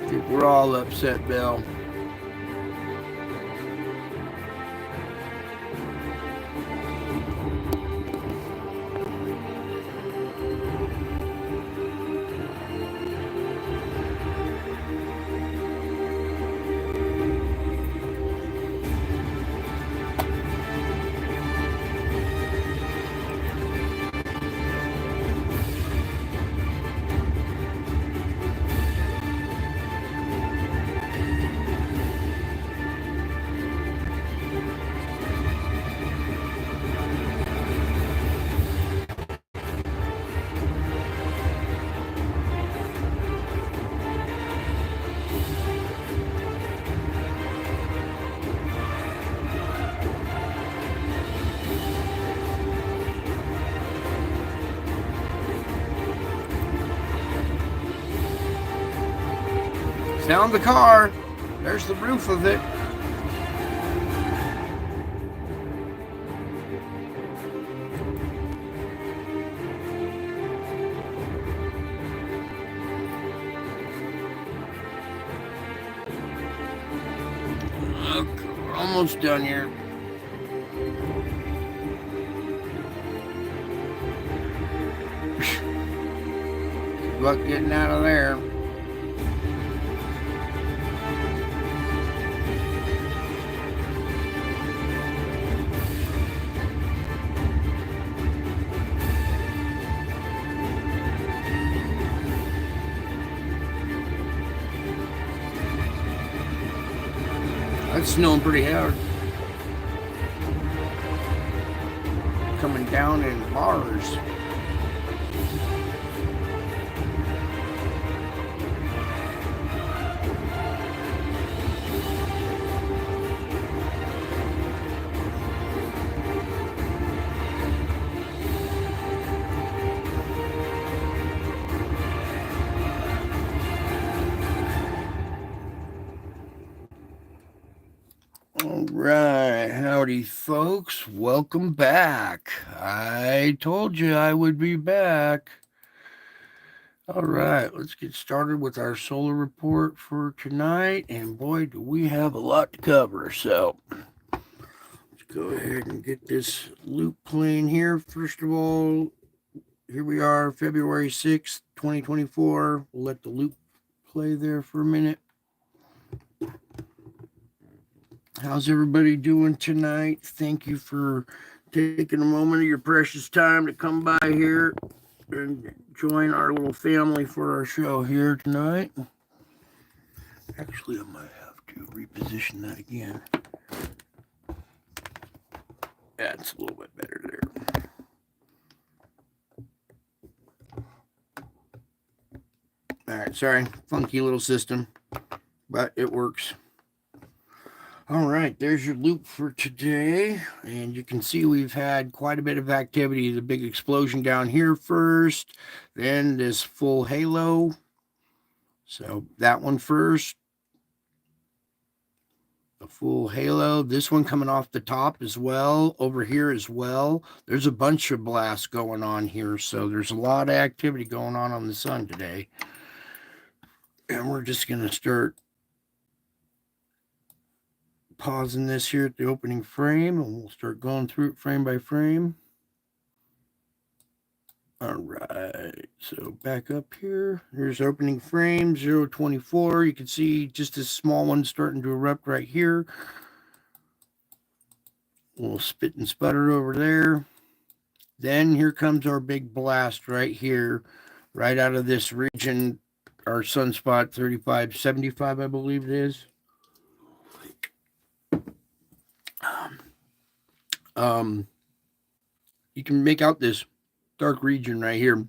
I think we're all upset, Bill. Down the car. There's the roof of it. Okay, we're almost done here. Good luck getting out of there. It's snowing pretty hard. Coming down in bars. Right, howdy folks, welcome back. I told you I would be back. All right, let's get started with our solar report for tonight, and boy, do we have a lot to cover. So let's go ahead and get this loop playing here. First of all, here we are, February 6th, 2024. We'll let the loop play there for a minute. How's everybody doing tonight? Thank you for taking a moment of your precious time to come by here and join our little family for our show here tonight. Actually, I might have to reposition that again. That's a little bit better there. All right, sorry, funky little system, but it works. All right, there's your loop for today. And you can see we've had quite a bit of activity. The big explosion down here first, then this full halo. So that one first. The full halo. This one coming off the top as well, over here as well. There's a bunch of blasts going on here. So there's a lot of activity going on the sun today. And we're just going to start pausing this here at the opening frame, and we'll start going through it frame by frame. All right, so back up here. Here's opening frame 024. You can see just a small one starting to erupt right here. A little spit and sputter over there. Then here comes our big blast right here, right out of this region, our sunspot 3575, I believe it is. You can make out this dark region right here,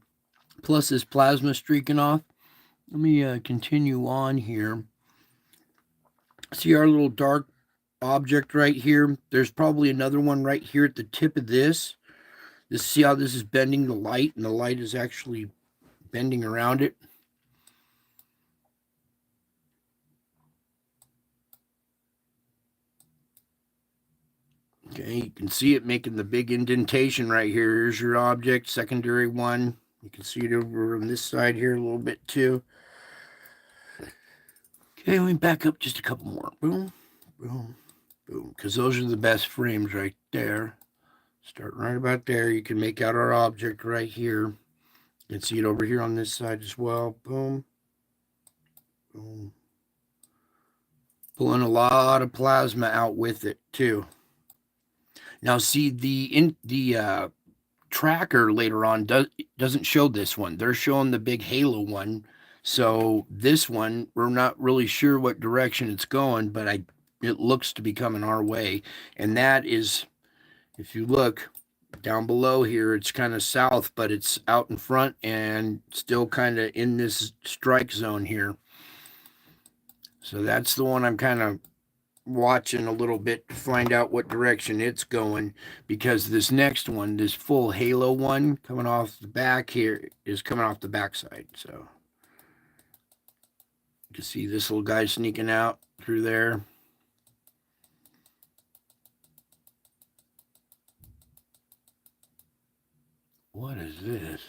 plus this plasma streaking off. Let me continue on here. See our little dark object right here? There's probably another one right here at the tip of this. See how this is bending the light, and the light is actually bending around it. Okay, you can see it making the big indentation right here. Here's your object, secondary one. You can see it over on this side here a little bit too. Okay, let me back up just a couple more. Boom, boom, boom, because those are the best frames right there. Start right about there. You can make out our object right here. You can see it over here on this side as well. Boom, boom. Pulling a lot of plasma out with it too. Now, see the tracker later on doesn't show this one. They're showing the big halo one. So this one, we're not really sure what direction it's going, but it looks to be coming our way. And that is, if you look down below here, it's kind of south, but it's out in front and still kind of in this strike zone here. So that's the one I'm kind of watching a little bit to find out what direction it's going, because this next one, this full halo one coming off the back here, is coming off the backside. So you can see this little guy sneaking out through there. What is this?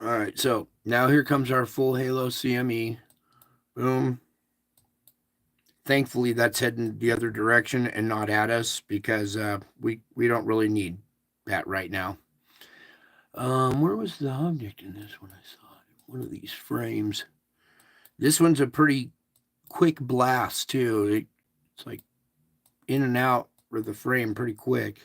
All right, so now here comes our full halo CME. Boom. Thankfully, that's heading the other direction and not at us, because we don't really need that right now. Where was the object in this one? I saw it. One of these frames. This one's a pretty quick blast too. It's like in and out with the frame pretty quick.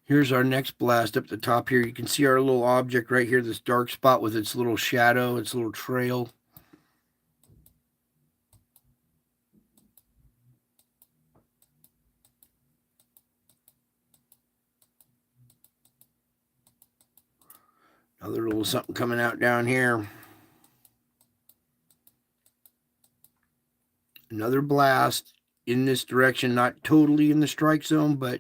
Here's our next blast up the top here. You can see our little object right here, this dark spot with its little shadow, its little trail. Another little something coming out down here. Another blast in this direction, not totally in the strike zone, but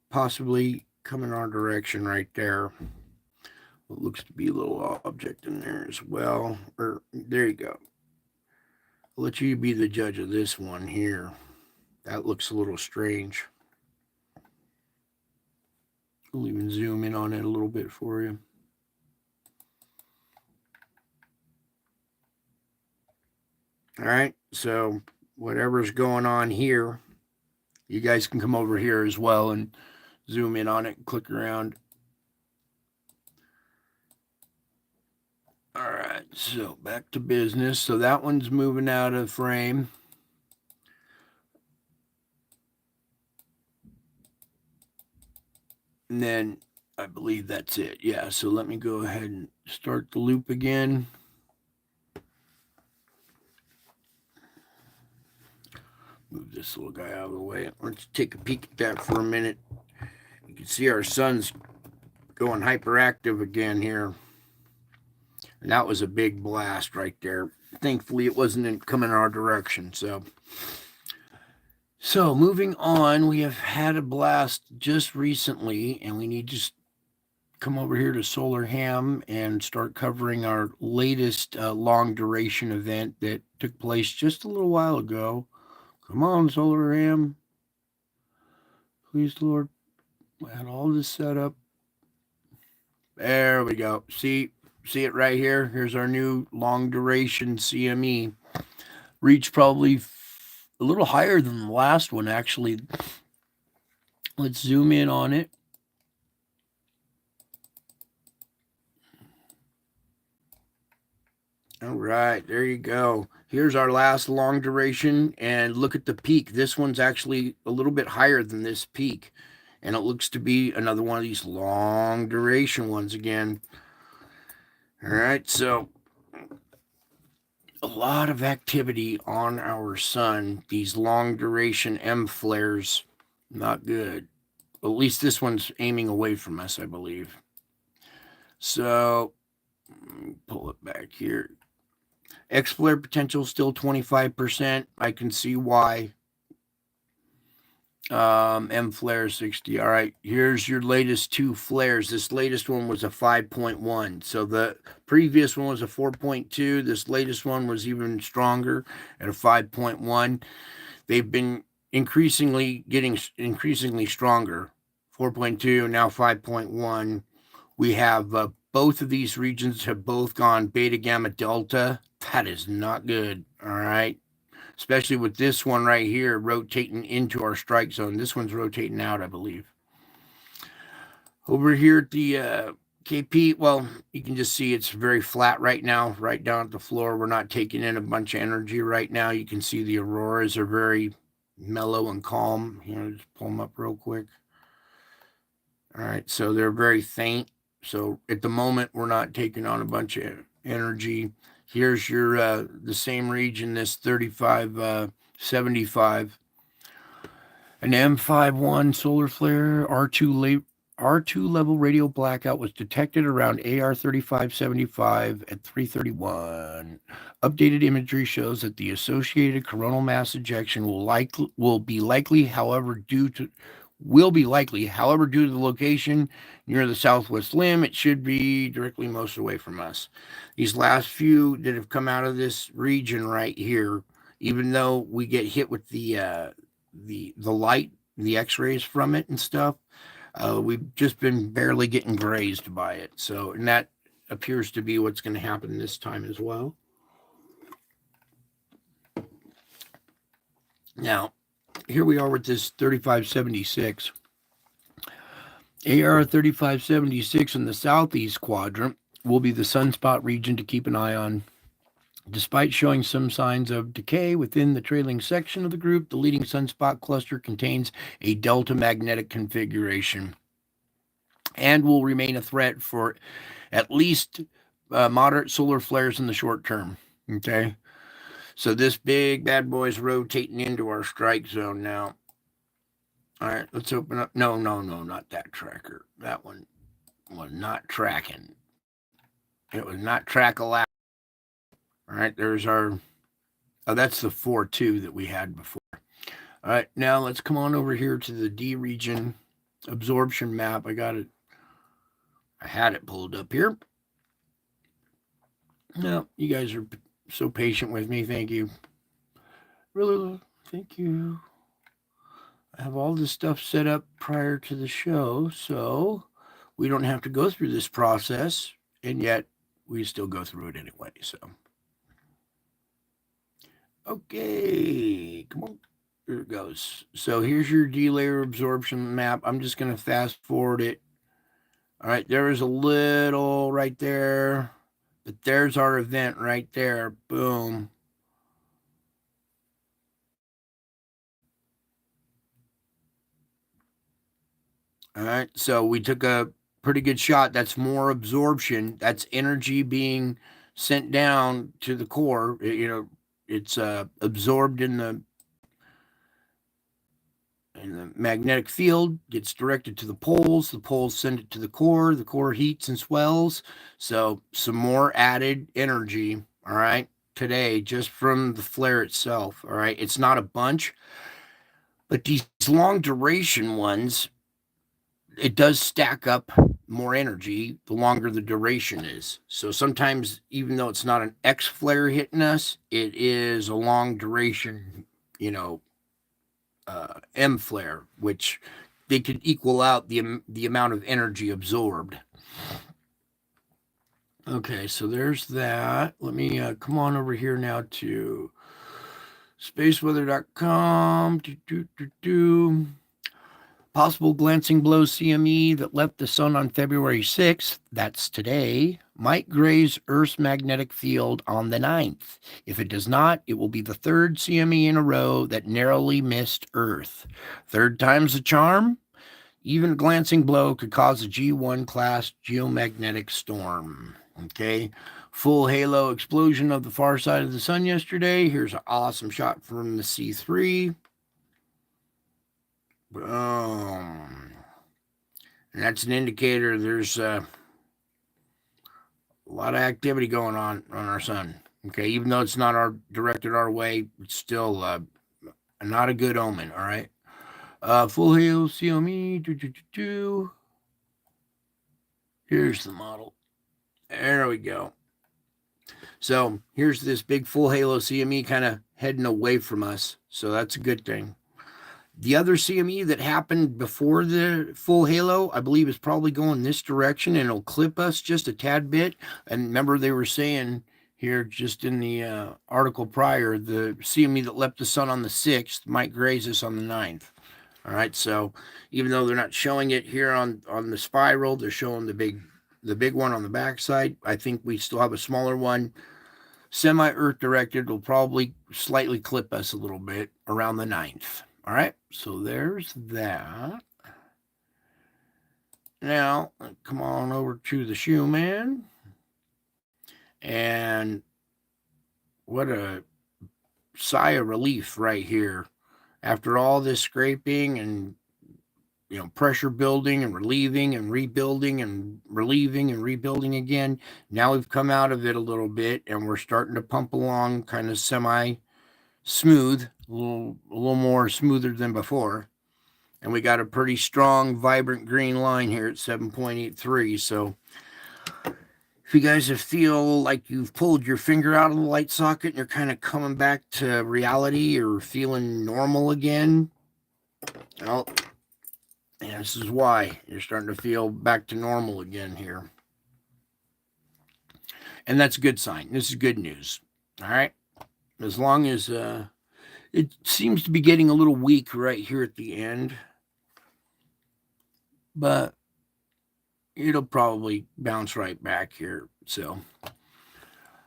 possibly coming our direction right there. What looks to be a little object in there as well. Or there you go. I'll let you be the judge of this one here. That looks a little strange. We'll even zoom in on it a little bit for you. All right, so whatever's going on here, you guys can come over here as well and zoom in on it and click around. All right, so back to business. So that one's moving out of frame. And then I believe that's it. Yeah, so let me go ahead and start the loop again. Move this little guy out of the way. Let's take a peek at that for a minute. You can see our sun's going hyperactive again here. And that was a big blast right there. Thankfully, it wasn't coming our direction. So moving on, we have had a blast just recently, and we need to come over here to Solar Ham and start covering our latest long duration event that took place just a little while ago. Come on, Solar Ham. Please, Lord. I had all this set up. There we go. See it right here? Here's our new long duration CME. Reach probably a little higher than the last one, actually. Let's zoom in on it. All right, there you go. Here's our last long duration, and look at the peak. This one's actually a little bit higher than this peak, and it looks to be another one of these long duration ones again. All right, so a lot of activity on our sun. These long duration M flares, not good. Well, at least this one's aiming away from us, I believe. So pull it back here. X flare potential still 25%. I can see why. M flare 60. All right, here's your latest two flares. This latest one was a 5.1. So the previous one was a 4.2. This latest one was even stronger at a 5.1. They've been increasingly stronger. 4.2, now 5.1. We have both of these regions have both gone beta, gamma, delta. That is not good. All right. Especially with this one right here rotating into our strike zone. This one's rotating out, I believe. Over here at the KP, well, you can just see it's very flat right now, right down at the floor. We're not taking in a bunch of energy right now. You can see the auroras are very mellow and calm. Just pull them up real quick. All right, so they're very faint. So at the moment, we're not taking on a bunch of energy. Here's your the same region, this 3575. An M51 solar flare R2 level radio blackout was detected around AR 3575 at 3:31. Updated imagery shows that the associated coronal mass ejection will be likely, however, due to the location near the southwest limb. It should be directly most away from us. These last few that have come out of this region right here, even though we get hit with the light, the X-rays from it and stuff, we've just been barely getting grazed by it. So, and that appears to be what's going to happen this time as well. Now, here we are with this 3576. AR 3576 in the southeast quadrant will be the sunspot region to keep an eye on. Despite showing some signs of decay within the trailing section of the group, the leading sunspot cluster contains a delta magnetic configuration and will remain a threat for at least moderate solar flares in the short term. Okay. So this big bad boy is rotating into our strike zone now. All right, let's open up. No, not that tracker. That one was not tracking. It was not track-a-lap. All right, there's our... Oh, that's the 4-2 that we had before. All right, now let's come on over here to the D region absorption map. I got it. I had it pulled up here. No, you guys are so patient with me. Thank you. Really, thank you. I have all this stuff set up prior to the show, so we don't have to go through this process, and yet we still go through it anyway. So, okay, come on. Here it goes. So here's your D-layer absorption map. I'm just going to fast forward it. All right, there is a little right there, but there's our event right there. Boom. All right, so we took a pretty good shot. That's more absorption. That's energy being sent down to the core. It's absorbed in the magnetic field, gets directed to the poles. The poles send it to the core heats and swells. So some more added energy, all right, today just from the flare itself. All right, it's not a bunch, but these long duration ones, it does stack up more energy the longer the duration is. So sometimes, even though it's not an X flare hitting us, it is a long duration, M flare, which they could equal out the amount of energy absorbed. Okay, so there's that. Let me come on over here now to spaceweather.com. Possible glancing blow CME that left the sun on February 6th, that's today, might graze Earth's magnetic field on the 9th. If it does not, it will be the third CME in a row that narrowly missed Earth. Third time's the charm. Even a glancing blow could cause a G1 class geomagnetic storm. Okay. Full halo explosion of the far side of the sun yesterday. Here's an awesome shot from the C3. Boom. And that's an indicator there's a lot of activity going on our sun. Okay, even though it's not directed our way, it's still not a good omen. All right. Full halo CME. Here's the model. There we go. So here's this big full halo CME kind of heading away from us. So that's a good thing. The other CME that happened before the full halo, I believe, is probably going this direction, and it'll clip us just a tad bit. And remember, they were saying here just in the article prior, the CME that left the sun on the 6th might graze us on the 9th. All right, so even though they're not showing it here on the spiral, they're showing the big one on the backside. I think we still have a smaller one. Semi-Earth directed will probably slightly clip us a little bit around the 9th. All right, so there's that. Now, come on over to the shoe man. And what a sigh of relief right here. After all this scraping and pressure building and relieving and rebuilding and relieving and rebuilding again, now we've come out of it a little bit and we're starting to pump along kind of semi smooth, a little more smoother than before. And we got a pretty strong, vibrant green line here at 7.83. So if you guys feel like you've pulled your finger out of the light socket and you're kind of coming back to reality or feeling normal again, well, yeah, this is why you're starting to feel back to normal again here. And that's a good sign. This is good news. All right. As long as it seems to be getting a little weak right here at the end, but it'll probably bounce right back here. So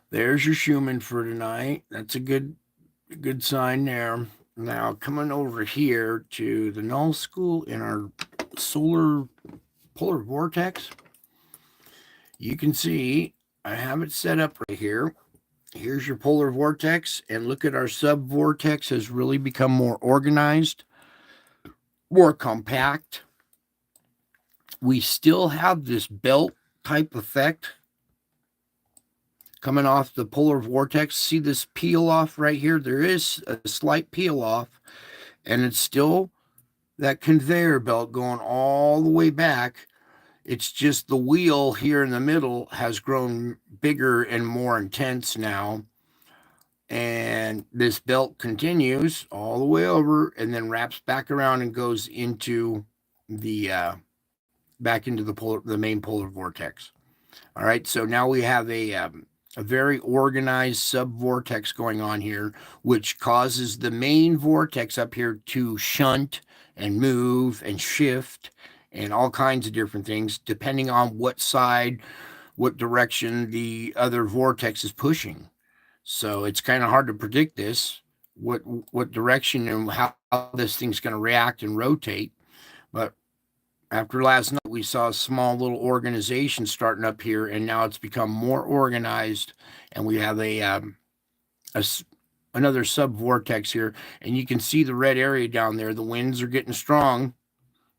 there's your Schumann for tonight. That's a good sign there. Now coming over here to the Null School in our solar polar vortex, you can see I have it set up right here. Here's your polar vortex, and look at our sub-vortex has really become more organized, more compact. We still have this belt type effect coming off the polar vortex. See this peel off right here? There is a slight peel off, and it's still that conveyor belt going all the way back. It's just the wheel here in the middle has grown bigger and more intense now. And this belt continues all the way over and then wraps back around and goes into the back into the main polar vortex. All right, so now we have a very organized sub-vortex going on here, which causes the main vortex up here to shunt and move and shift and all kinds of different things, depending on what side, what direction the other vortex is pushing. So it's kind of hard to predict this, what direction and how this thing's going to react and rotate. But after last night, we saw a small little organization starting up here, and now it's become more organized, and we have another sub-vortex here, and you can see the red area down there. The winds are getting strong.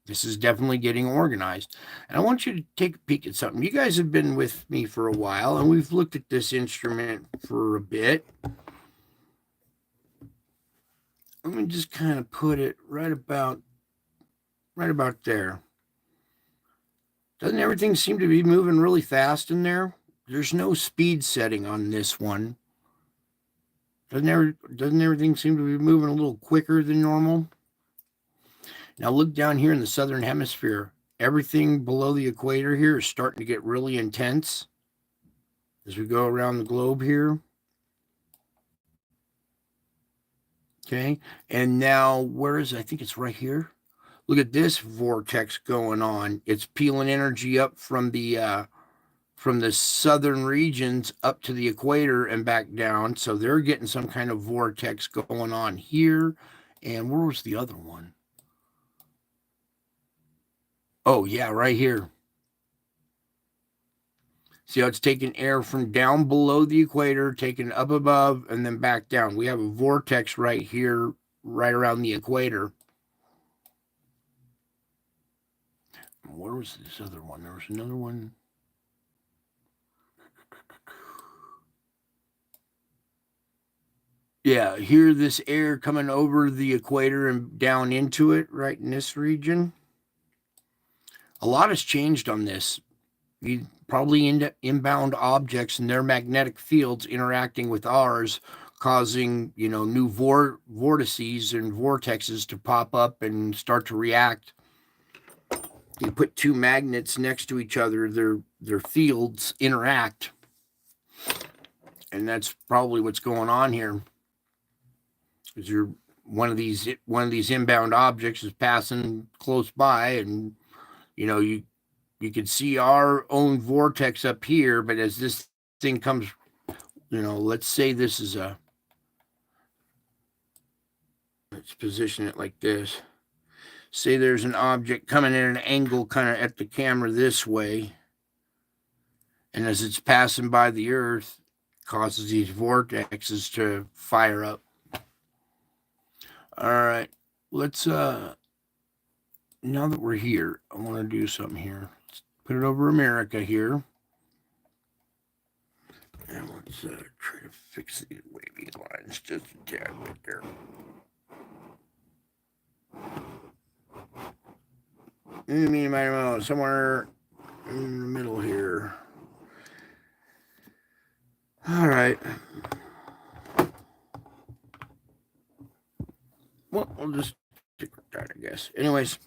This is definitely getting organized. And I want you to take a peek at something. You guys have been with me for a while, and we've looked at this instrument for a bit. Let me just kind of put it right about there. Doesn't everything seem to be moving really fast in there? There's no speed setting on this one. Doesn't everything seem to be moving a little quicker than normal? Now look down here in the southern hemisphere. Everything below the equator here is starting to get really intense as we go around the globe here. Okay, and now where is it? I think it's right here. Look at this vortex going on. It's peeling energy up from the southern regions up to the equator and back down. So they're getting some kind of vortex going on here. And where was the other one? Oh, yeah, right here. See how it's taking air from down below the equator, taking up above, and then back down. We have a vortex right here, right around the equator. Where was this other one? There was another one. Yeah, hear this air coming over the equator and down into it right in this region. A lot has changed on this. Probably inbound objects and their magnetic fields interacting with ours causing, new vortices and vortexes to pop up and start to react. You put two magnets next to each other, their fields interact, and that's probably what's going on here. Is one of these inbound objects is passing close by, and you can see our own vortex up here, but as this thing comes, let's say this is let's position it like this. Say there's an object coming at an angle kind of at the camera this way, and as it's passing by the Earth, causes these vortexes to fire up. All right, let's now that we're here, I want to do something here. Let's put it over America here, and let's try to fix these wavy lines just a tad right there. Somewhere in the middle here. All right. Well, we'll just stick with that, I guess. Anyways,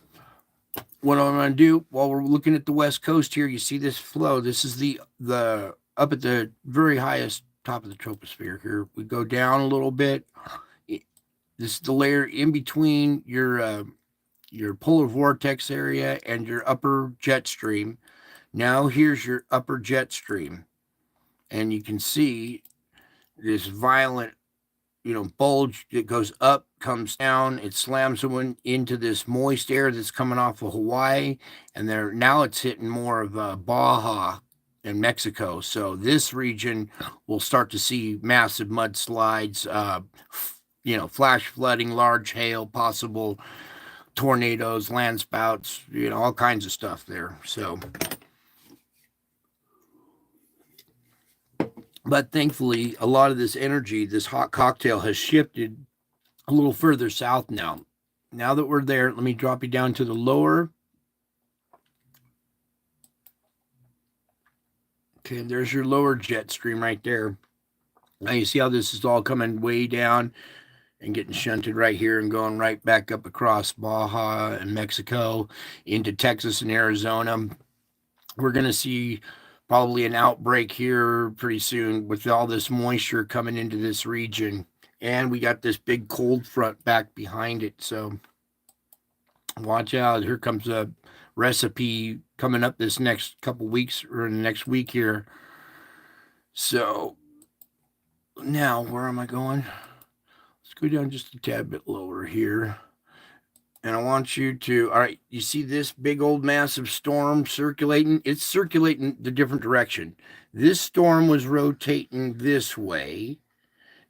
what I'm going to do while we're looking at the West Coast here, you see this flow. This is the up at the very highest top of the troposphere here. We go down a little bit. This is the layer in between your polar vortex area and your upper jet stream. Now here's your upper jet stream, and you can see this violent, bulge that goes up, comes down, it slams someone into this moist air that's coming off of Hawaii, and now it's hitting more of Baja and Mexico. So this region will start to see massive mudslides, flash flooding, large hail, possible tornadoes, land spouts, all kinds of stuff there. So, but thankfully, a lot of this energy, this hot cocktail, has shifted a little further south now. Now that we're there, let me drop you down to the lower. Okay, there's your lower jet stream right there. Now you see how this is all coming way down and getting shunted right here and going right back up across Baja and Mexico into Texas and Arizona. We're going to see probably an outbreak here pretty soon with all this moisture coming into this region. And we got this big cold front back behind it. So watch out. Here comes a recipe coming up this next couple weeks or in the next week here. So now where am I going? Let's go down just a tad bit lower here. And I want you to, all right, you see this big old massive storm circulating? It's circulating the different direction. This storm was rotating this way.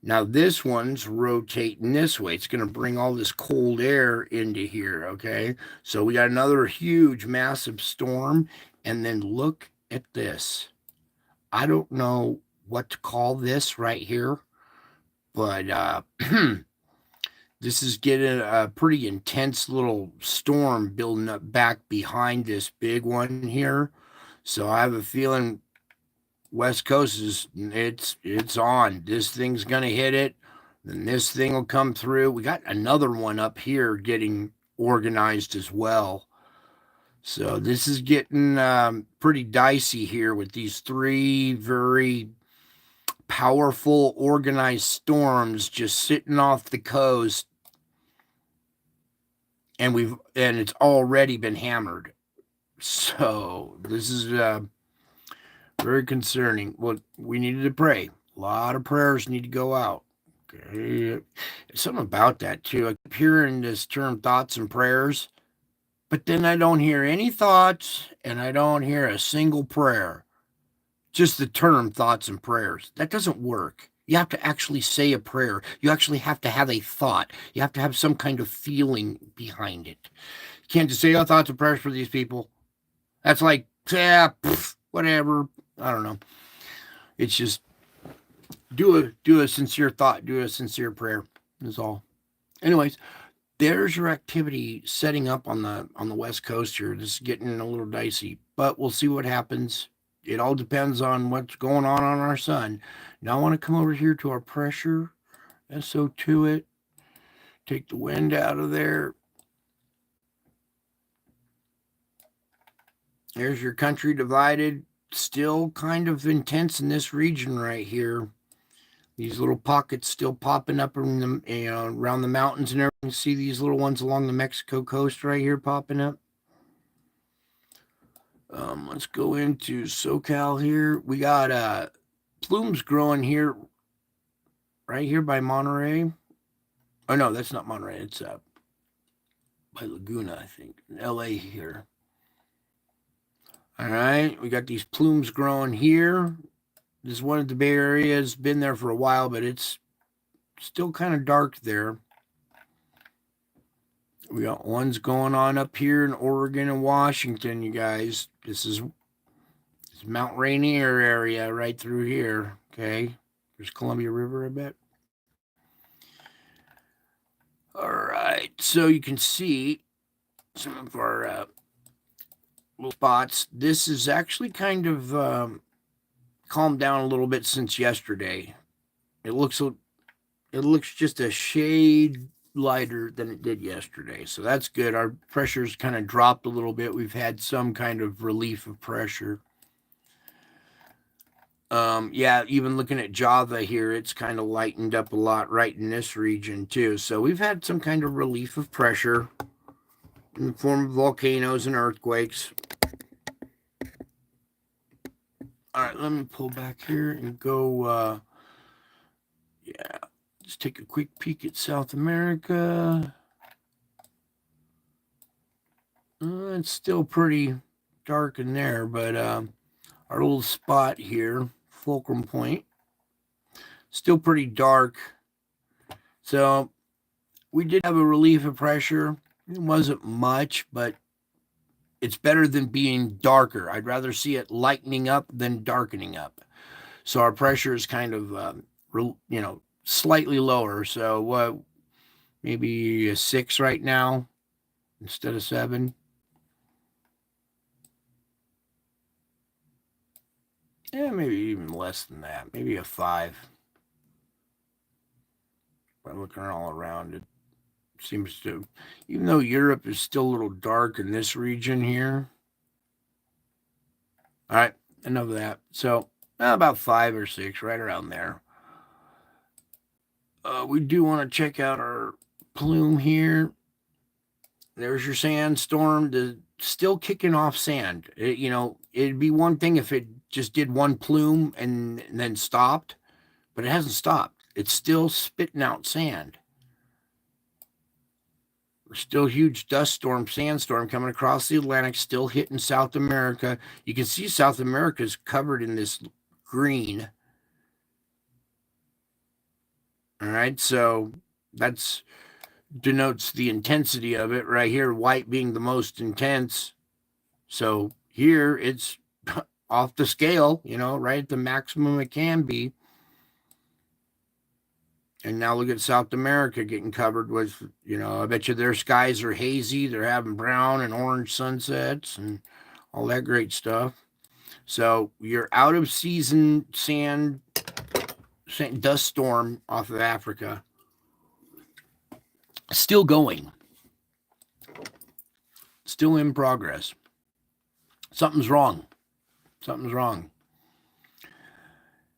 Now this one's rotating this way. It's going to bring all this cold air into here, okay? So we got another huge, massive storm. And then look at this. I don't know what to call this right here, but this is getting a pretty intense little storm building up back behind this big one here. So I have a feeling West Coast it's on. This thing's gonna hit it, then this thing will come through. We got another one up here getting organized as well. So this is getting pretty dicey here with these three very powerful organized storms just sitting off the coast, and it's already been hammered. So this is very concerning. Well, we needed to pray. A lot of prayers need to go out. Okay. Something about that too. I keep hearing this term thoughts and prayers, but then I don't hear any thoughts and I don't hear a single prayer. Just the term thoughts and prayers. That doesn't work. You have to actually say a prayer. You actually have to have a thought. You have to have some kind of feeling behind it. You can't just say, oh, thoughts and prayers for these people. That's like, whatever. I don't know. It's just do a sincere thought, do a sincere prayer. That's all. Anyways, there's your activity setting up on the West Coast here. This is getting a little dicey, but we'll see what happens. It all depends on what's going on our sun. Now I want to come over here to our pressure. SO to it. Take the wind out of there. There's your country divided. Still kind of intense in this region right here. These little pockets still popping up in the, around the mountains and everything. See these little ones along the Mexico coast right here popping up. Let's go into SoCal here. We got plumes growing here, right here by Monterey. Oh no, that's not Monterey. It's by Laguna, I think, in LA here. All right, we got these plumes growing here. This one at the Bay Area has been there for a while, but it's still kind of dark there. We got ones going on up here in Oregon and Washington, you guys. This is Mount Rainier area right through here, okay? There's Columbia River, I bet. All right, so you can see some of our little spots. This is actually kind of calmed down a little bit since yesterday. It looks just a shade lighter than it did yesterday, so that's good. Our pressure's kind of dropped a little bit. We've had some kind of relief of pressure. Yeah, even looking at Java here, it's kind of lightened up a lot right in this region too. So we've had some kind of relief of pressure in the form of volcanoes and earthquakes. All right, let me pull back here and go, yeah, just take a quick peek at South America. It's still pretty dark in there, but our little spot here, Fulcrum Point, still pretty dark. So we did have a relief of pressure. It wasn't much, but it's better than being darker. I'd rather see it lightening up than darkening up. So our pressure is kind of, slightly lower. So maybe a 6 right now instead of 7. Yeah, maybe even less than that. Maybe a 5. By looking all around, it seems to, even though Europe is still a little dark in this region here. All right, enough of that. So about 5 or 6, right around there. We do want to check out our plume here. There's your sandstorm. Still kicking off sand. It'd be one thing if it just did one plume and then stopped, but it hasn't stopped. It's still spitting out sand. There's still huge dust storm, sandstorm coming across the Atlantic, still hitting South America. You can see South America is covered in this green. All right, so that's denotes the intensity of it right here, white being the most intense. So here it's off the scale, right at the maximum it can be. And now look at South America getting covered with, I bet you their skies are hazy. They're having brown and orange sunsets and all that great stuff. So you're out of season sand dust storm off of Africa. Still going. Still in progress. Something's wrong. Something's wrong.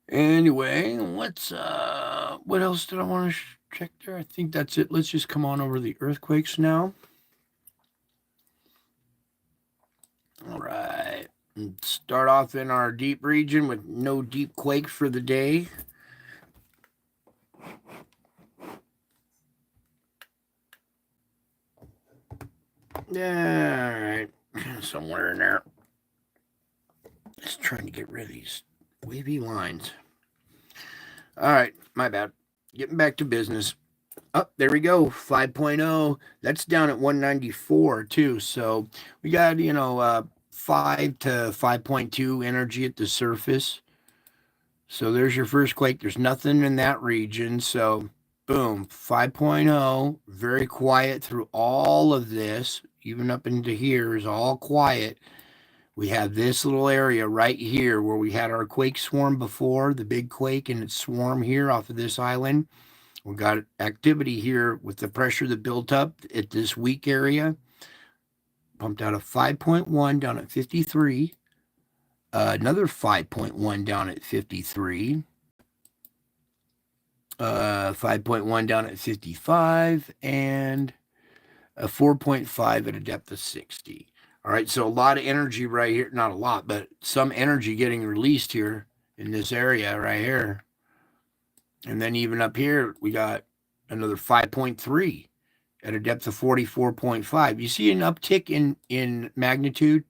Anyway, let's, what else did I want to check there? I think that's it. Let's just come on over the earthquakes now. All right. And start off in our deep region with no deep quake for the day. Yeah, all right. Somewhere in there. Just trying to get rid of these wavy lines. All right, my bad. Getting back to business. Oh, there we go. 5.0. That's down at 194 too. So we got, 5 to 5.2 energy at the surface. So there's your first quake. There's nothing in that region. So boom, 5.0. Very quiet through all of this. Even up into here is all quiet. We have this little area right here where we had our quake swarm before, the big quake and its swarm here off of this island. We got activity here with the pressure that built up at this weak area. Pumped out a 5.1 down at 53. Another 5.1 down at 53. 5.1 down at 55. And a 4.5 at a depth of 60. All right, so a lot of energy right here. Not a lot, but some energy getting released here in this area right here. And then even up here, we got another 5.3 at a depth of 44.5. You see an uptick in magnitude?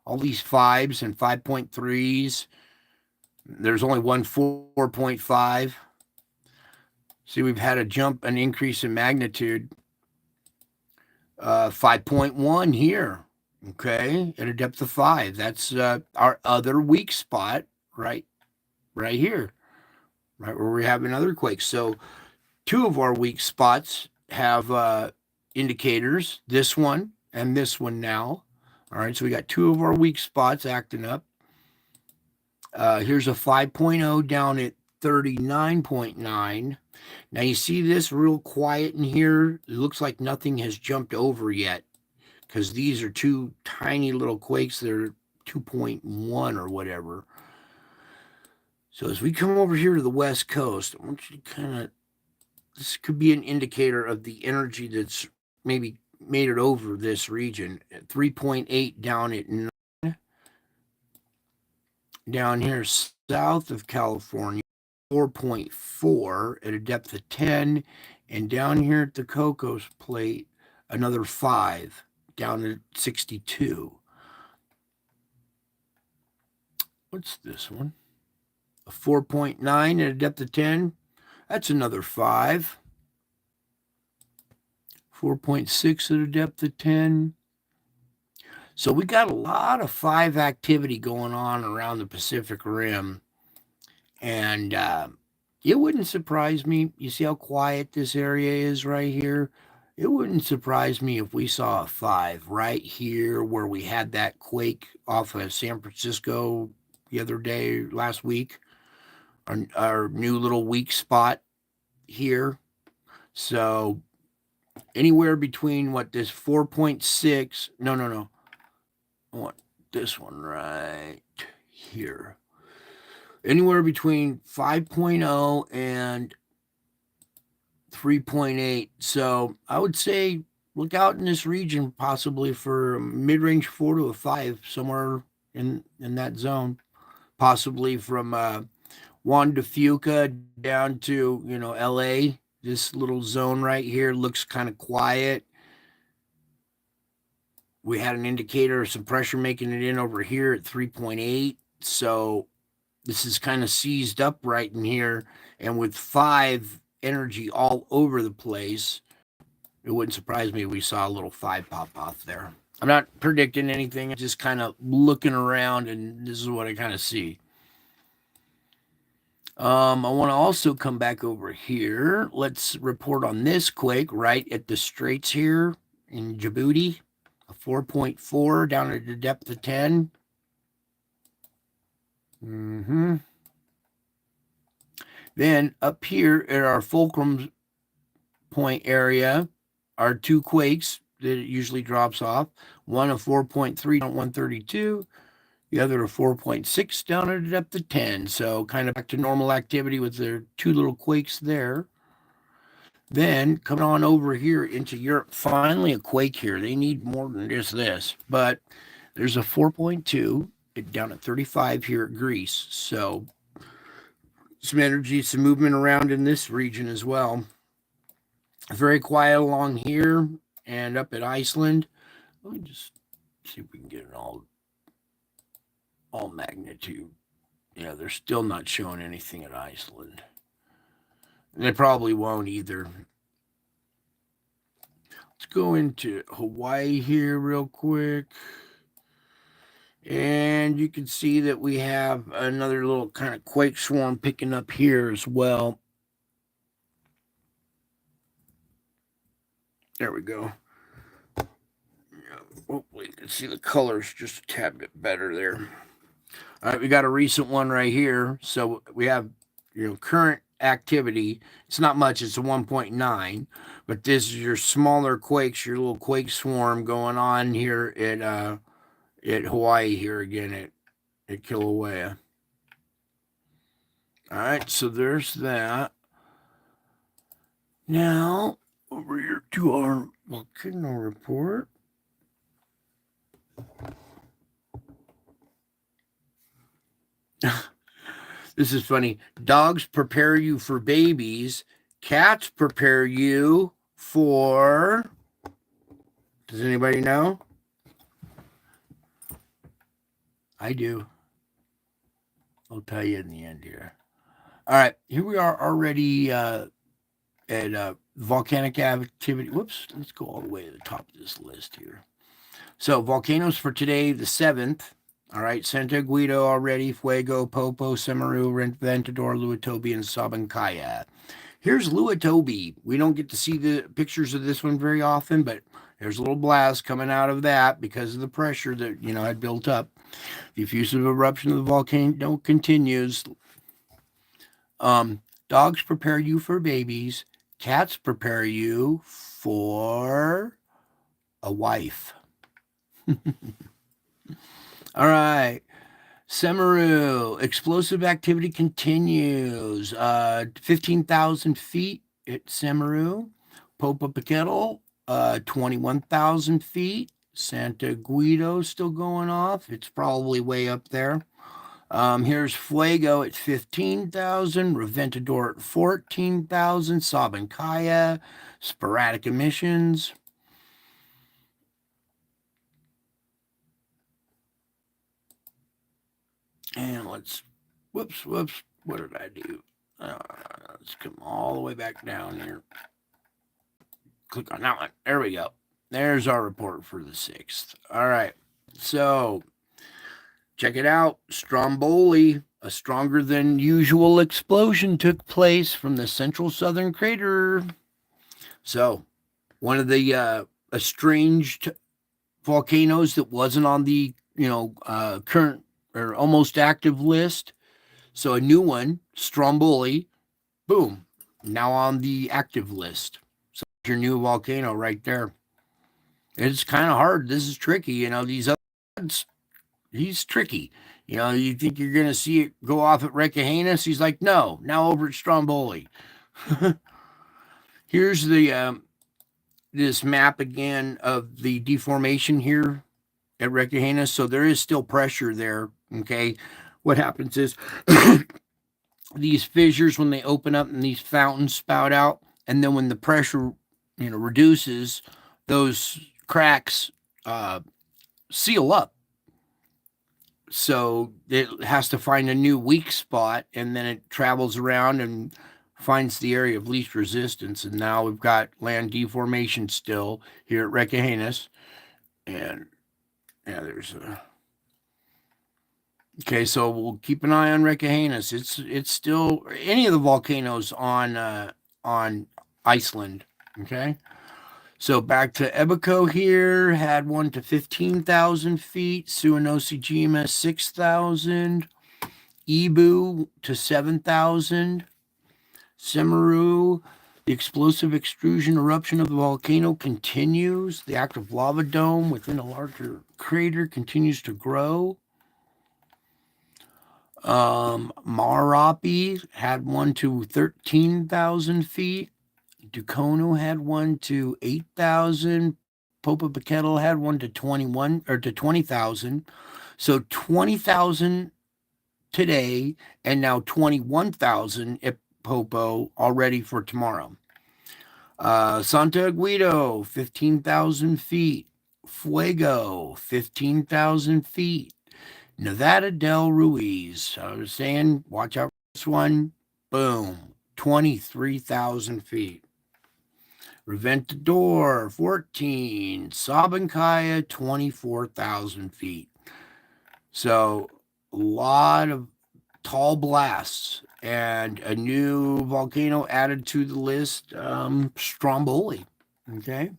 All these 5s and 5.3s. There's only one 4.5. See, we've had a jump, an increase in magnitude. 5.1 here, okay, at a depth of 5. That's our other weak spot right here, right where we have another quake. So 2 of our weak spots have indicators, this one and this one now. All right, so we got 2 of our weak spots acting up. Here's a 5.0 down at 39.9. Now you see this real quiet in here. It looks like nothing has jumped over yet because these are 2 tiny little quakes. They're 2.1 or whatever. So as we come over here to the West Coast, I want you to kind of, this could be an indicator of the energy that's maybe made it over this region. 3.8 down at 9. Down here south of California, 4.4 at a depth of 10. And down here at the Cocos Plate, another 5 down at 62. What's this one? A 4.9 at a depth of 10. That's another 5. 4.6 at a depth of 10. So we got a lot of 5 activity going on around the Pacific Rim. And it wouldn't surprise me. You see how quiet this area is right here? It wouldn't surprise me if we saw a 5 right here where we had that quake off of San Francisco the other day, last week. Our new little weak spot here. So anywhere between what this 4.6, no. I want this one right here. Anywhere between 5.0 and 3.8. So I would say look out in this region possibly for a mid-range 4 to a 5, somewhere in that zone. Possibly from Juan de Fuca down to, LA. This little zone right here looks kind of quiet. We had an indicator of some pressure making it in over here at 3.8. So this is kind of seized up right in here. And with 5 energy all over the place, it wouldn't surprise me if we saw a little 5 pop off there. I'm not predicting anything. I'm just kind of looking around, and this is what I kind of see. I want to also come back over here. Let's report on this quake right at the straits here in Djibouti. A 4.4 down at the depth of 10. Then up here at our fulcrum point area are 2 quakes that it usually drops off. One a 4.3 down at 132. The other a 4.6 down at a depth of 10. So kind of back to normal activity with their 2 little quakes there. Then coming on over here into Europe, finally a quake here. They need more than just this. But there's a 4.2 down at 35 here at Greece. So some energy, some movement around in this region as well. Very quiet along here and up at Iceland. Let me just see if we can get it all magnitude. Yeah, they're still not showing anything at Iceland. And they probably won't either. Let's go into Hawaii here real quick. And you can see that we have another little kind of quake swarm picking up here as well. There we go. Hopefully you can see the colors just a tad bit better there. All right, we got a recent one right here. So we have, current activity. It's not much, it's a 1.9, but this is your smaller quakes, your little quake swarm going on here at Hawaii here again at Kilauea. All right, so there's that. Now, over here to our volcano report. This is funny. Dogs prepare you for babies. Cats prepare you for. Does anybody know? I do. I'll tell you in the end here. All right, here we are already at volcanic activity. Whoops, let's go all the way to the top of this list here. So, volcanoes for today, the 7th. All right, Santa Guido already, Fuego, Popo, Semeru, Ventador, Luatobi, and Sabancaya. Here's Luatobi. We don't get to see the pictures of this one very often, but there's a little blast coming out of that because of the pressure that, had built up. The effusive eruption of the volcano continues. Dogs prepare you for babies. Cats prepare you for a wife. All right. Semeru, explosive activity continues. 15,000 feet at Semeru. Popocatépetl, 21,000 feet. Santa Guido still going off. It's probably way up there. Here's Fuego at 15,000. Reventador at 14,000. Sabancaya, sporadic emissions. And whoops, what did I do? Let's come all the way back down here. Click on that one. There we go. There's our report for the 6th. All right. So, check it out. Stromboli, a stronger than usual explosion took place from the central southern crater. So, one of the estranged volcanoes that wasn't on the, current or almost active list. So a new one, Stromboli, boom, now on the active list. So your new volcano right there. It's kind of hard. This is tricky. These others, he's tricky. You think you're going to see it go off at Recahenus? He's like, no, now over at Stromboli. Here's the this map again of the deformation here at Recahenus. So there is still pressure there. Okay, what happens is these fissures, when they open up and these fountains spout out, and then when the pressure reduces, those cracks seal up. So it has to find a new weak spot, and then it travels around and finds the area of least resistance. And now we've got land deformation still here at Recahenus. And yeah, there's a. Okay, so we'll keep an eye on Recahenus. It's still any of the volcanoes on Iceland. Okay, so back to Ebico here, had one to 15,000 feet. Suwanosejima 6,000. Ibu to 7,000. Semeru, the explosive extrusion eruption of the volcano continues. The active lava dome within a larger crater continues to grow. Marapi had one to 13,000 feet. Dukono had one to 8,000. Popocatépetl had one to 20,000. So 20,000 today, and now 21,000 at Popo already for tomorrow. Santa Guido, 15,000 feet. Fuego, 15,000 feet. Nevada del Ruiz. I was saying, watch out for this one. Boom. 23,000 feet. Reventador, 14. Sabancaya, 24,000 feet. So, a lot of tall blasts and a new volcano added to the list, Stromboli. Okay.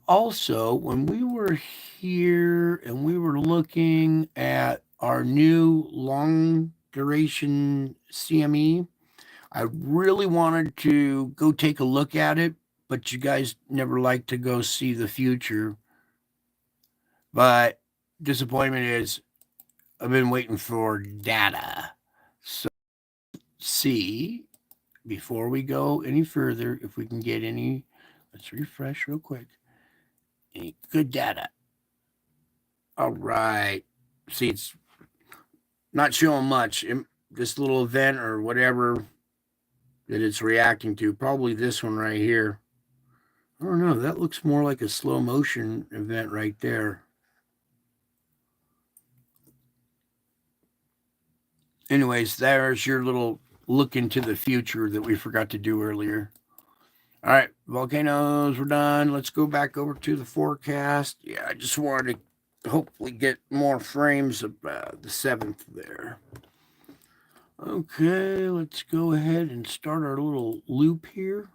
Also, when we were here and we were looking at our new long duration CME, I really wanted to go take a look at it, but you guys never like to go see the future. But disappointment is I've been waiting for data. So see, before we go any further, if we can get any, let's refresh real quick. Any good data. All right. See, it's not showing much. This little event or whatever that it's reacting to, probably this one right here. I don't know. That looks more like a slow motion event right there. Anyways, there's your little look into the future that we forgot to do earlier. All right, volcanoes, we're done. Let's go back over to the forecast. Yeah, I just wanted to hopefully get more frames of the 7th there. Okay, let's go ahead and start our little loop here.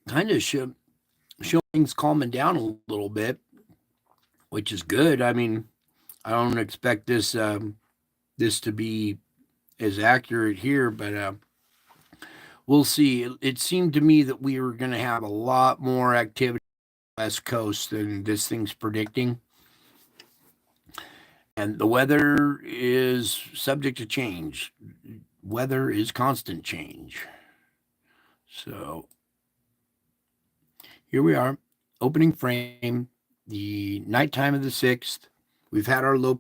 Kind of show things calming down a little bit, which is good. I mean, I don't expect this this to be as accurate here, but we'll see. It seemed to me that we were going to have a lot more activity on the West Coast than this thing's predicting. And the weather is subject to change. Weather is constant change. So here we are, opening frame, the nighttime of the 6th. We've had our low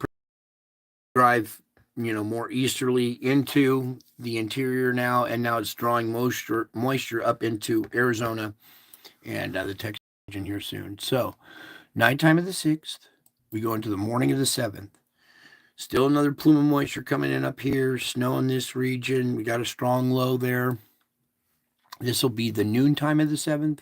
drive, more easterly into the interior now, and now it's drawing moisture up into Arizona and the Texas region here soon. So, nighttime of the 6th, we go into the morning of the 7th. Still another plume of moisture coming in up here, snow in this region. We got a strong low there. This will be the noontime of the 7th.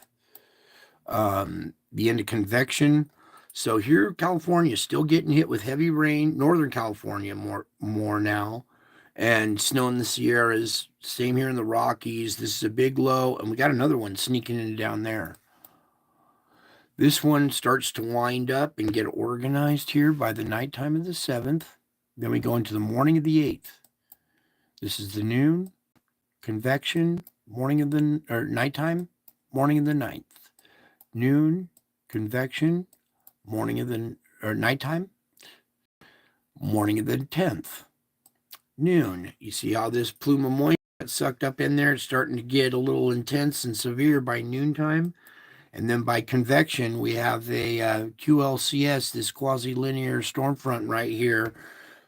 The end of convection. So here, California is still getting hit with heavy rain. Northern California more now, and snow in the Sierras. Same here in the Rockies. This is a big low, and we got another one sneaking in down there. This one starts to wind up and get organized here by the nighttime of the 7th. Then we go into the morning of the 8th. This is the noon, convection, nighttime, morning of the 9th. Noon, convection, morning of the nighttime, morning of the 10th. Noon. You see how this plume of moisture got sucked up in there? It's starting to get a little intense and severe by noontime. And then by convection, we have a QLCS, this quasi-linear storm front right here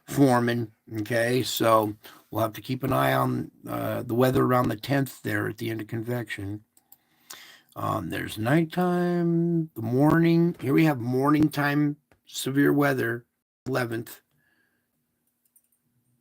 forming. Okay, so we'll have to keep an eye on the weather around the 10th there at the end of convection. There's nighttime, the morning. Here we have morning time severe weather, 11th.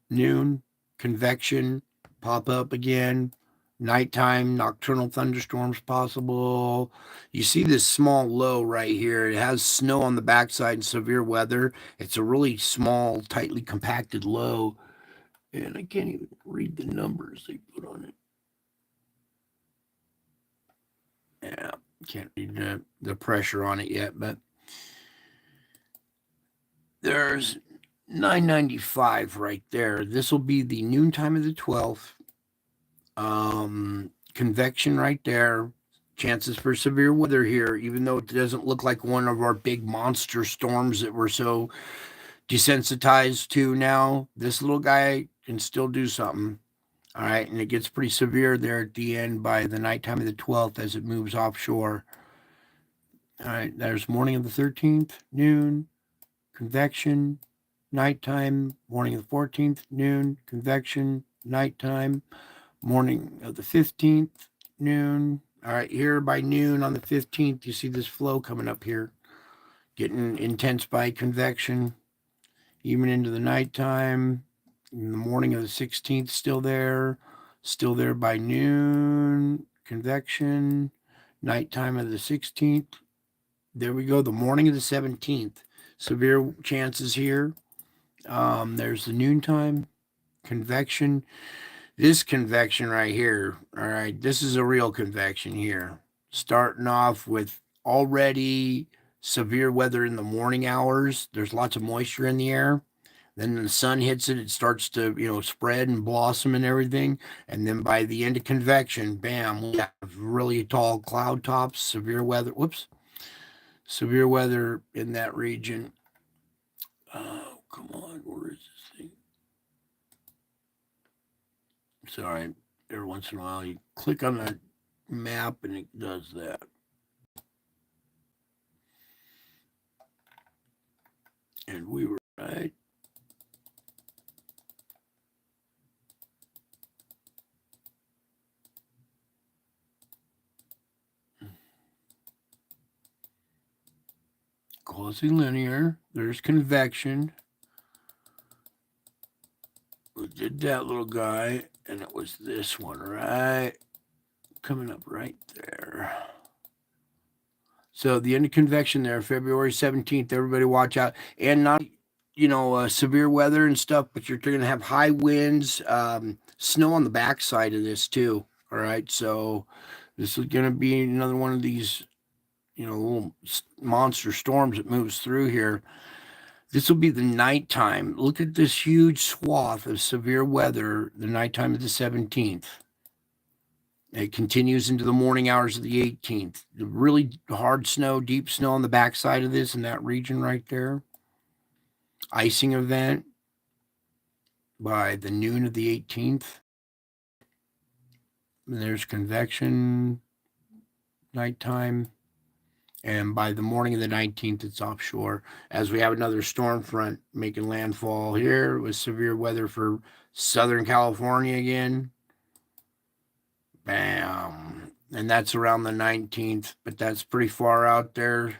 Noon, convection, pop up again. Nighttime, nocturnal thunderstorms possible. You see this small low right here. It has snow on the backside and severe weather. It's a really small, tightly compacted low. And I can't even read the numbers they put on it. Yeah, can't read the pressure on it yet, but there's 995 right there. This will be the noontime of the 12th. Convection right there. Chances for severe weather here, even though it doesn't look like one of our big monster storms that we're so desensitized to now. This little guy can still do something. All right, and it gets pretty severe there at the end by the nighttime of the 12th as it moves offshore. All right, there's morning of the 13th, noon, convection, nighttime, morning of the 14th, noon, convection, nighttime, morning of the 15th, noon. All right, here by noon on the 15th, you see this flow coming up here, getting intense by convection, even into the nighttime. In the morning of the 16th, still there by noon, convection, nighttime of the 16th. There we go, the morning of the 17th. Severe chances here. There's the noontime, convection. This convection right here, all right, this is a real convection here. Starting off with already severe weather in the morning hours. There's lots of moisture in the air. Then the sun hits it, it starts to, spread and blossom and everything. And then by the end of convection, bam, we have really tall cloud tops, severe weather in that region. Oh, come on, where is this thing? Sorry, every once in a while you click on the map and it does that. And we were right. Quasi-linear. There's convection. We did that little guy, and it was this one, right? Coming up right there. So the end of convection there, February 17th. Everybody watch out. And not, severe weather and stuff, but you're going to have high winds, snow on the backside of this too. All right. So this is going to be another one of these, little monster storms that moves through here. This will be the nighttime. Look at this huge swath of severe weather the nighttime of the 17th. It continues into the morning hours of the 18th. The really hard snow, deep snow on the backside of this in that region right there. Icing event by the noon of the 18th. And there's convection, nighttime. And by the morning of the 19th, it's offshore, as we have another storm front making landfall here with severe weather for Southern California again. Bam. And that's around the 19th, but that's pretty far out there.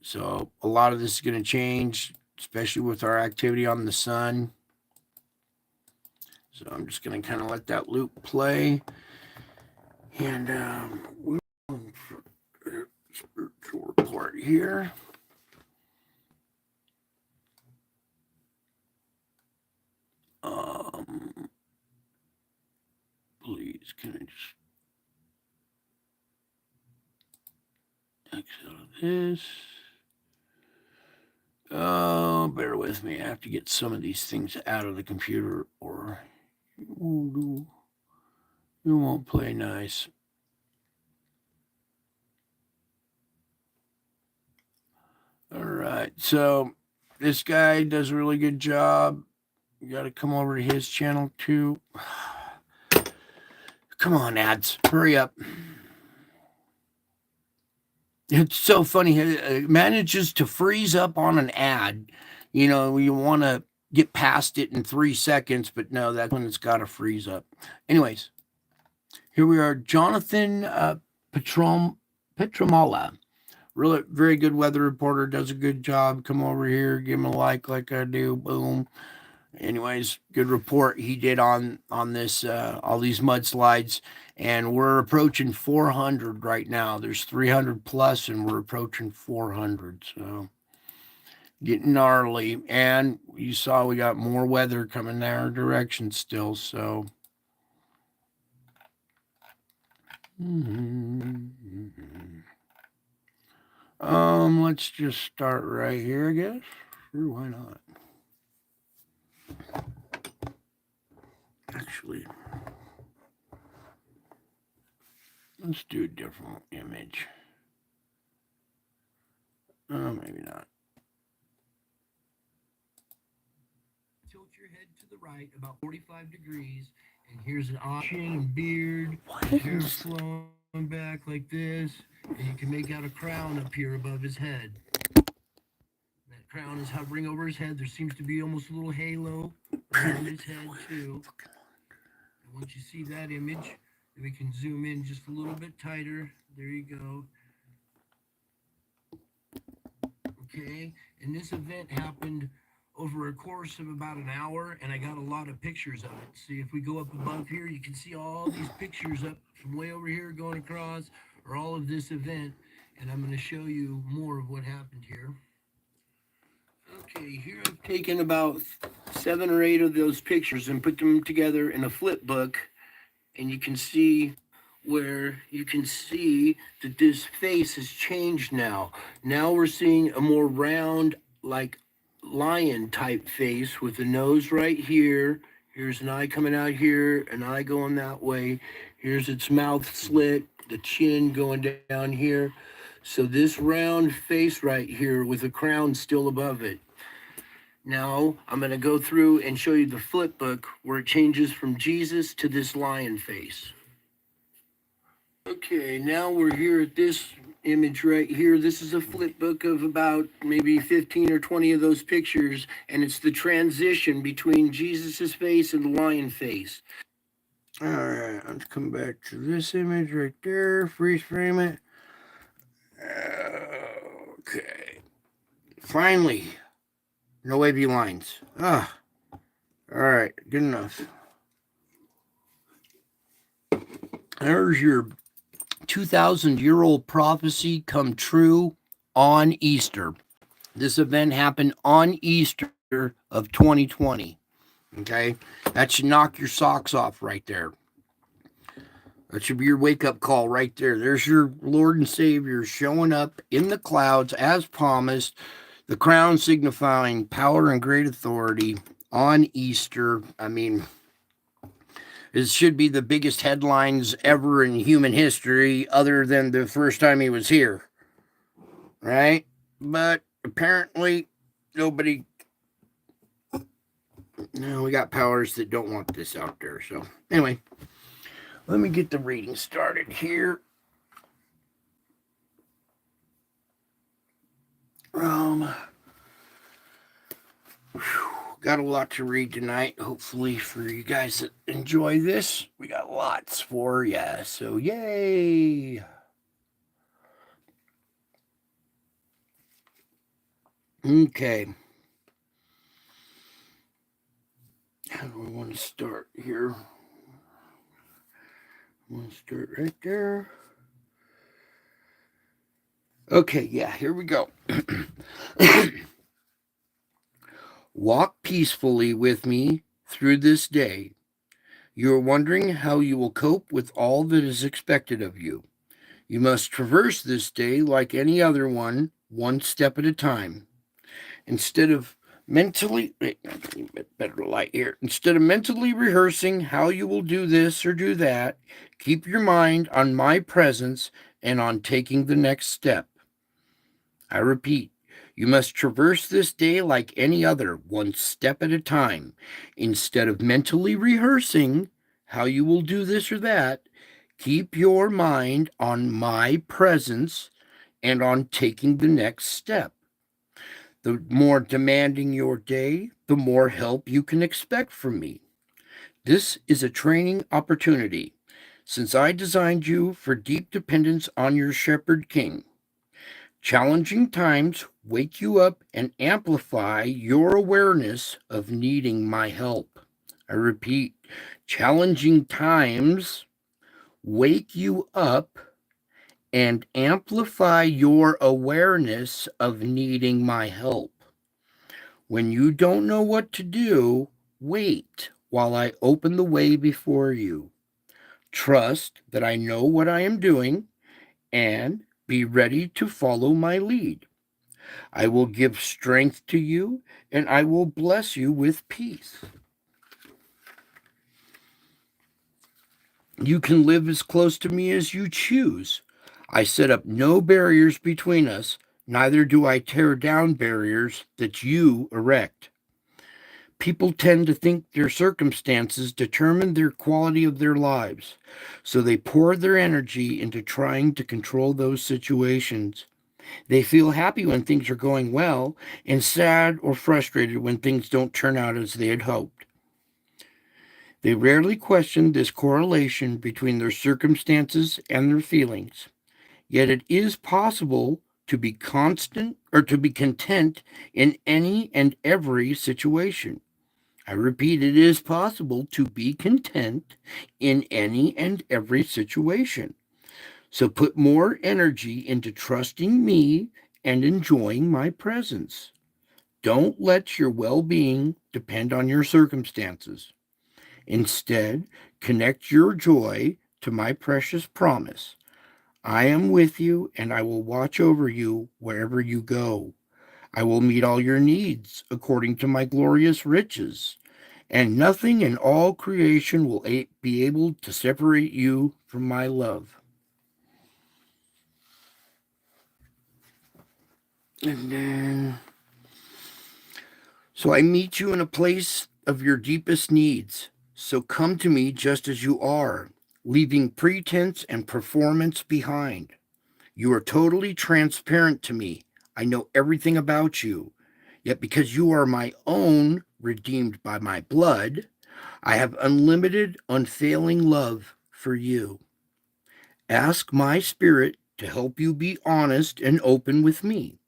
So a lot of this is going to change, especially with our activity on the sun. So I'm just going to kind of let that loop play. And we're on for spiritual report here. Please, can I just exit out of this? Oh, bear with me. I have to get some of these things out of the computer or it won't play nice. All right. So this guy does a really good job. You got to come over to his channel too. Come on, ads. Hurry up. It's so funny. It manages to freeze up on an ad. You want to get past it in 3 seconds, but no, that's when it's got to freeze up. Anyways, here we are. Jonathan Petromala. Really, very good weather reporter. Does a good job. Come over here. Give him a like I do. Boom. Anyways, good report he did on this all these mudslides, and we're approaching 400 right now. There's 300 plus, and we're approaching 400. So getting gnarly, and you saw we got more weather coming in our direction still. So. Let's just start right here, I guess. Sure, why not? Actually, let's do a different image. Maybe not. Tilt your head to the right about 45 degrees, and here's an chin and beard, hair flowing back like this, and you can make out a crown up here above his head. That crown is hovering over his head. There seems to be almost a little halo around his head too. And once you see that image, we can zoom in just a little bit tighter. There you go. Okay, and this event happened over a course of about an hour, and I got a lot of pictures of it. See, if we go up above here, you can see all these pictures up from way over here going across, or all of this event, and I'm going to show you more of what happened here. Okay, here I've taken about 7 or 8 of those pictures and put them together in a flip book, and you can see where you can see that this face has changed now. Now we're seeing a more round, like lion type face with the nose right here. Here's an eye coming out here, an eye going that way. Here's its mouth slit, the chin going down here. So this round face right here with a crown still above it. Now I'm going to go through and show you the flip book where it changes from Jesus to this lion face. Okay, now we're here at this image right here. This is a flip book of about maybe 15 or 20 of those pictures, and it's the transition between Jesus's face and the lion face. All right, let's come back to this image right there, freeze frame it. Okay, finally, no wavy lines. All right, good enough. There's your 2,000-year-old prophecy come true on Easter. This event happened on Easter of 2020. Okay, that should knock your socks off right there. That should be your wake-up call right there. There's your Lord and Savior showing up in the clouds as promised, the crown signifying power and great authority on Easter. I mean, it should be the biggest headlines ever in human history, other than the first time he was here, right? But apparently, nobody. No, we got powers that don't want this out there. So anyway, let me get the reading started here. Got a lot to read tonight. Hopefully for you guys that enjoy this, we got lots for you. So yay! Okay. How do I want to start here? I want to start right there. Okay, yeah, here we go. Walk peacefully with me through this day. You are wondering how you will cope with all that is expected of you. You must traverse this day like any other one step at a time. Instead of mentally rehearsing how you will do this or do that, keep your mind on my presence and on taking the next step. I repeat, you must traverse this day like any other, one step at a time. Instead of mentally rehearsing how you will do this or that, keep your mind on my presence and on taking the next step. The more demanding your day, the more help you can expect from me. This is a training opportunity, since I designed you for deep dependence on your Shepherd King. Challenging times wake you up and amplify your awareness of needing my help. I repeat, challenging times wake you up and amplify your awareness of needing my help. When you don't know what to do, wait while I open the way before you. Trust that I know what I am doing and be ready to follow my lead. I will give strength to you, and I will bless you with peace. You can live as close to me as you choose. I set up no barriers between us, neither do I tear down barriers that you erect. People tend to think their circumstances determine their quality of their lives, so they pour their energy into trying to control those situations. They feel happy when things are going well and sad or frustrated when things don't turn out as they had hoped. They rarely question this correlation between their circumstances and their feelings. Yet it is possible to be content in any and every situation. I repeat, it is possible to be content in any and every situation. So put more energy into trusting me and enjoying my presence. Don't let your well-being depend on your circumstances. Instead, connect your joy to my precious promise. I am with you, and I will watch over you wherever you go. I will meet all your needs according to my glorious riches, and nothing in all creation will be able to separate you from my love. And then, so I meet you in a place of your deepest needs. So come to me just as you are, leaving pretense and performance behind. You are totally transparent to me. I know everything about you. Yet because you are my own, redeemed by my blood, I have unlimited, unfailing love for you. Ask my spirit to help you be honest and open with me.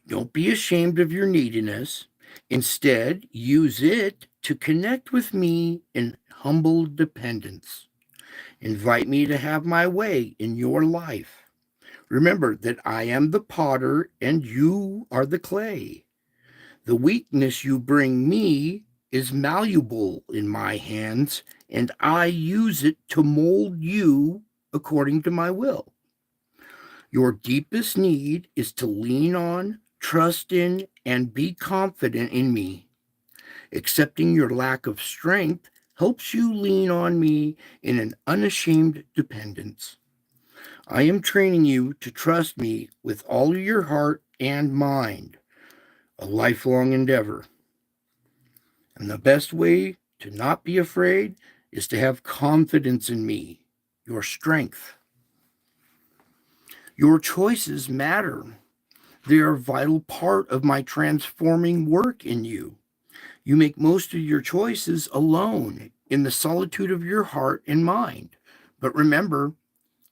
Don't be ashamed of your neediness. Instead, use it to connect with me in humble dependence. Invite me to have my way in your life. Remember that I am the potter and you are the clay. The weakness you bring me is malleable in my hands, and I use it to mold you according to my will. Your deepest need is to lean on, trust in, and be confident in me. Accepting your lack of strength helps you lean on me in an unashamed dependence. I am training you to trust me with all your heart and mind, a lifelong endeavor. And the best way to not be afraid is to have confidence in me, your strength. Your choices matter. They are a vital part of my transforming work in you. You make most of your choices alone in the solitude of your heart and mind. But remember,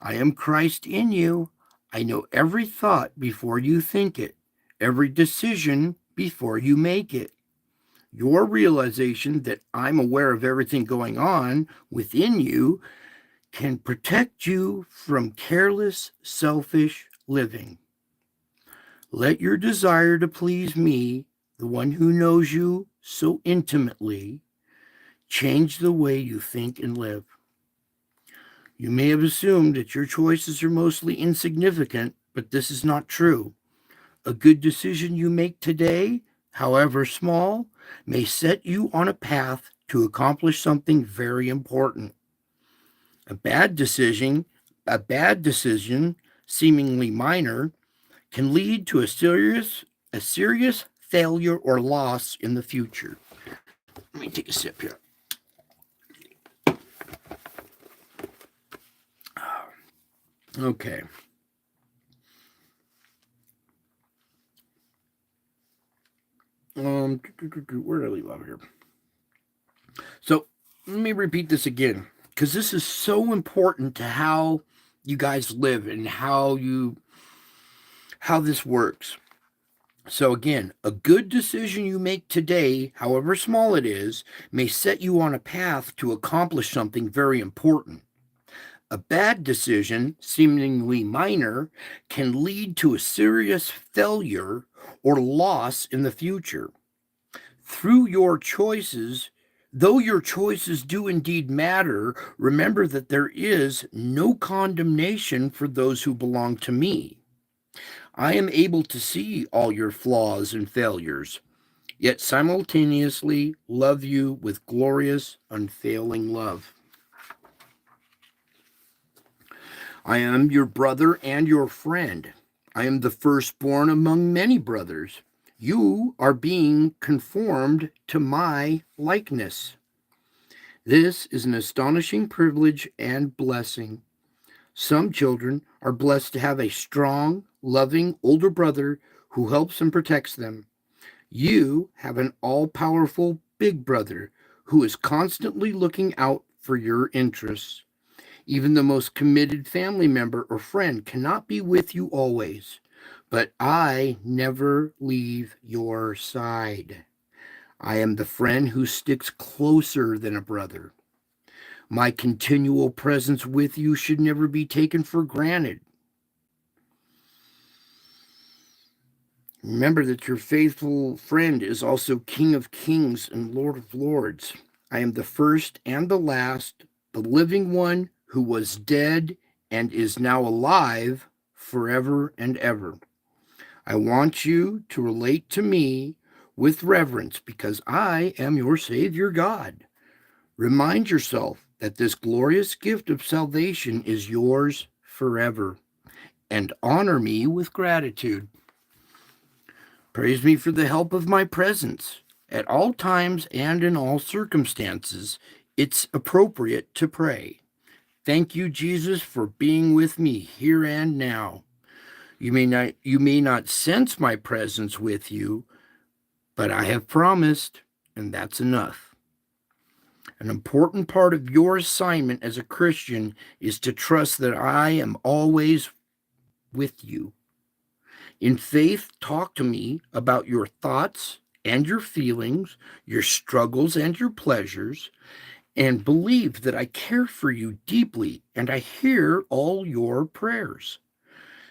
I am Christ in you. I know every thought before you think it, every decision before you make it. Your realization that I'm aware of everything going on within you can protect you from careless, selfish living. Let your desire to please me, the one who knows you so intimately, change the way you think and live. You may have assumed that your choices are mostly insignificant, but this is not true. A good decision you make today, however small, may set you on a path to accomplish something very important. A bad decision, seemingly minor, can lead to a serious failure or loss in the future. Let me take a sip here. Okay. Where did I leave off here? So let me repeat this again, because this is so important to how you guys live and how this works. So again, a good decision you make today, however small it is, may set you on a path to accomplish something very important. A bad decision, seemingly minor, can lead to a serious failure or loss in the future. Through your choices, though your choices do indeed matter, remember that there is no condemnation for those who belong to me. I am able to see all your flaws and failures, yet simultaneously love you with glorious, unfailing love. I am your brother and your friend. I am the firstborn among many brothers. You are being conformed to my likeness. This is an astonishing privilege and blessing. Some children are blessed to have a strong, loving older brother who helps and protects them. You have an all-powerful big brother who is constantly looking out for your interests. Even the most committed family member or friend cannot be with you always, but I never leave your side. I am the friend who sticks closer than a brother. My continual presence with you should never be taken for granted. Remember that your faithful friend is also King of Kings and Lord of Lords. I am the first and the last, the living one who was dead and is now alive forever and ever. I want you to relate to me with reverence because I am your Savior God. Remind yourself that this glorious gift of salvation is yours forever, and honor me with gratitude. Praise me for the help of my presence. At all times and in all circumstances, it's appropriate to pray. Thank you, Jesus, for being with me here and now. You may not sense my presence with you, but I have promised, and that's enough. An important part of your assignment as a Christian is to trust that I am always with you. In faith, talk to me about your thoughts and your feelings, your struggles and your pleasures, and believe that I care for you deeply and I hear all your prayers.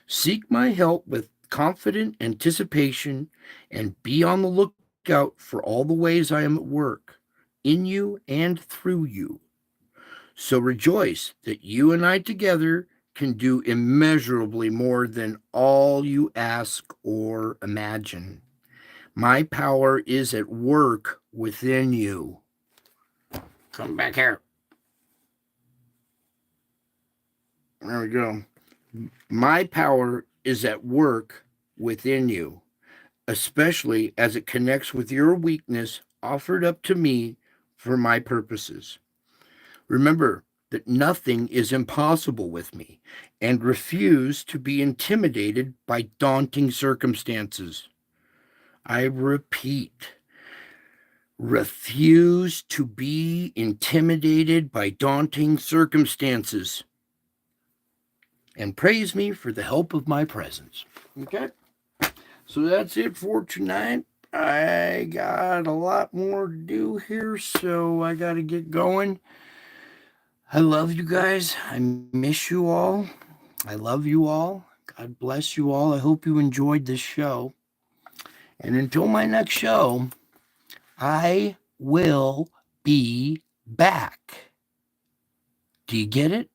Seek my help with confident anticipation and be on the lookout for all the ways I am at work, in you and through you. So rejoice that you and I together can do immeasurably more than all you ask or imagine. My power is at work within you. Come back here. There we go. My power is at work within you, especially as it connects with your weakness offered up to me for my purposes. Remember that nothing is impossible with me, and refuse to be intimidated by daunting circumstances. I repeat, refuse to be intimidated by daunting circumstances. And praise me for the help of my presence. Okay? So that's it for tonight. I got a lot more to do here, so I got to get going. I love you guys. I miss you all. I love you all. God bless you all. I hope you enjoyed this show. And until my next show, I will be back. Do you get it?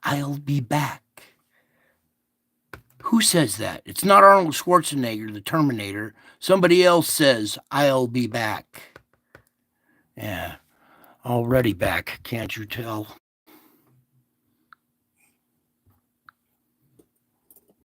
I'll be back. Who says that? It's not Arnold Schwarzenegger, the Terminator. Somebody else says, I'll be back. Yeah, already back, can't you tell?